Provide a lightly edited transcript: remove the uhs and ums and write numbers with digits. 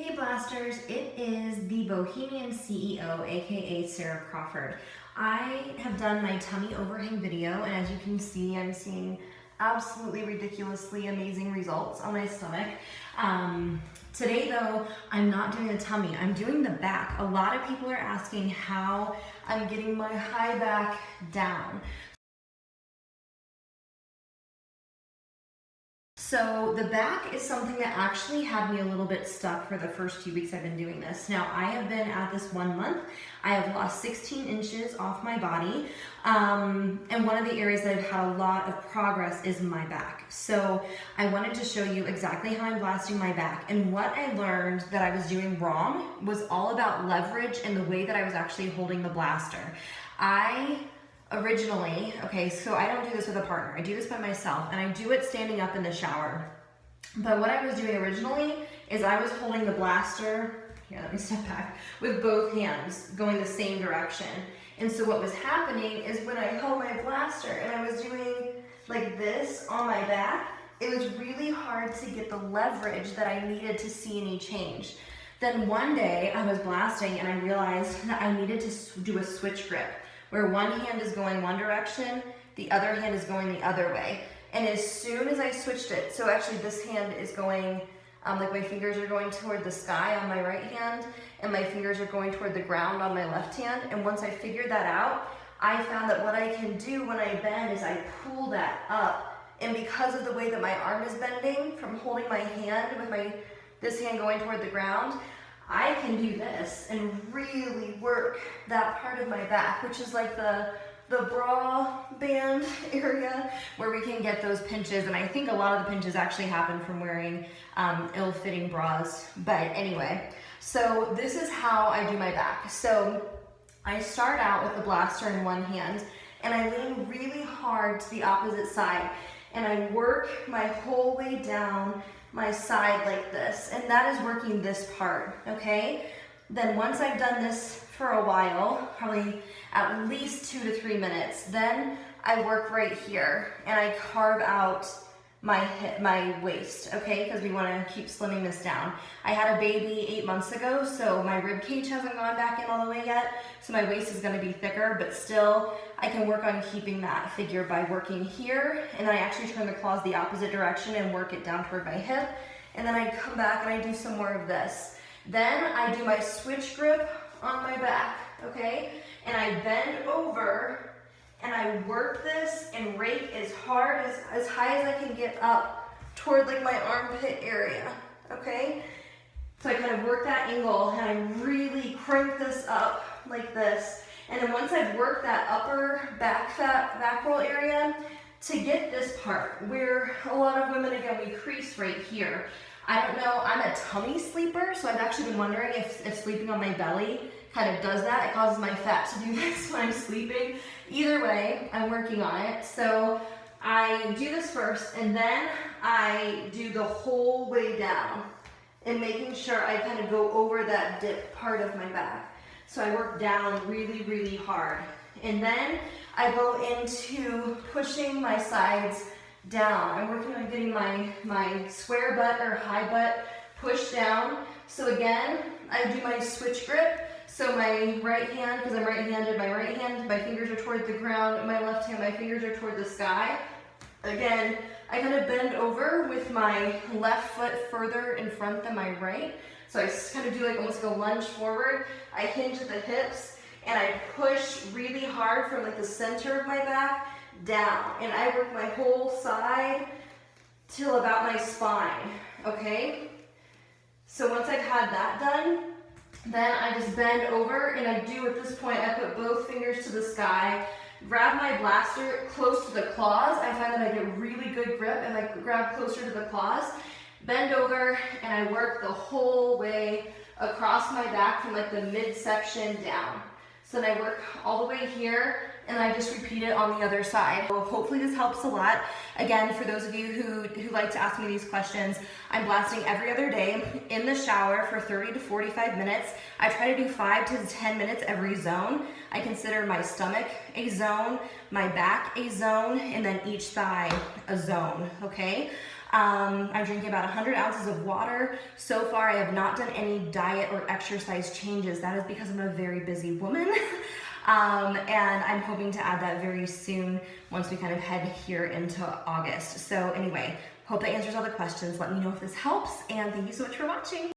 Hey Blasters, it is the Bohemian CEO, aka Sarah Crawford. I have done my tummy overhang video, and as you can see, I'm seeing absolutely ridiculously amazing results on my stomach. Today though, I'm not doing the tummy, I'm doing the back. A lot of people are asking how I'm getting my high back down. So the back is something that actually had me a little bit stuck for the first 2 weeks I've been doing this. Now I have been at this 1 month. I have lost 16 inches off my body. And one of the areas that I've had a lot of progress is my back. So I wanted to show you exactly how I'm blasting my back. And what I learned that I was doing wrong was all about leverage and the way that I was actually holding the blaster. Originally, okay, so I don't do this with a partner. I do this by myself, and I do it standing up in the shower. But what I was doing originally is I was holding the blaster, here, let me step back, with both hands going the same direction. And so what was happening is when I held my blaster and I was doing like this on my back, it was really hard to get the leverage that I needed to see any change. Then one day I was blasting and I realized that I needed to do a switch grip, where one hand is going one direction, the other hand is going the other way. And as soon as I switched it, so actually this hand is going, like my fingers are going toward the sky on my right hand, and my fingers are going toward the ground on my left hand. And once I figured that out, I found that what I can do when I bend is I pull that up. And because of the way that my arm is bending, from holding my hand with this hand going toward the ground, I can do this and really work that part of my back, which is like the bra band area where we can get those pinches. And I think a lot of the pinches actually happen from wearing ill-fitting bras. But anyway, so this is how I do my back. So I start out with the blaster in one hand and I lean really hard to the opposite side and I work my whole way down my side like this, and that is working this part, okay? Then once I've done this for a while, probably at least 2 to 3 minutes, then I work right here and I carve out my waist, okay? Because we want to keep slimming this down. I had a baby 8 months ago, so my rib cage hasn't gone back in all the way yet, so my waist is going to be thicker, but still I can work on keeping that figure by working here, and then I actually turn the claws the opposite direction and work it down toward my hip, and then I come back and I do some more of this. Then I do my switch grip on my back, okay? And I bend over and I work this and rake as hard, as high as I can get up toward like my armpit area, okay? So I kind of work that angle and I really crank this up like this. And then once I've worked that upper back roll area, to get this part where a lot of women, again, we crease right here. I don't know, I'm a tummy sleeper, so I've actually been wondering if sleeping on my belly kind of does that. It causes my fat to do this when I'm sleeping. Either way, I'm working on it. So I do this first, and then I do the whole way down and making sure I kind of go over that dip part of my back. So I work down really, really hard. And then I go into pushing my sides down. I'm working on getting my square butt or high butt pushed down. So again, I do my switch grip. So my right hand, because I'm right-handed, my fingers are toward the ground, and my left hand, my fingers are toward the sky. Again, I kind of bend over with my left foot further in front than my right. So I kind of do like almost like a lunge forward. I hinge at the hips, and I push really hard from like the center of my back down. And I work my whole side till about my spine, okay? So once I've had that done, then I just bend over and I do at this point, I put both fingers to the sky, grab my blaster close to the claws. I find that I get really good grip if I grab closer to the claws, bend over, and I work the whole way across my back from like the midsection down. So then I work all the way here and I just repeat it on the other side. So hopefully this helps a lot. Again, for those of you who like to ask me these questions, I'm blasting every other day in the shower for 30 to 45 minutes. I try to do 5 to 10 minutes every zone. I consider my stomach a zone, my back a zone, and then each thigh a zone, okay? I drink about 100 ounces of water. So far, I have not done any diet or exercise changes. That is because I'm a very busy woman. And I'm hoping to add that very soon once we kind of head here into August. So anyway, hope that answers all the questions. Let me know if this helps, and thank you so much for watching.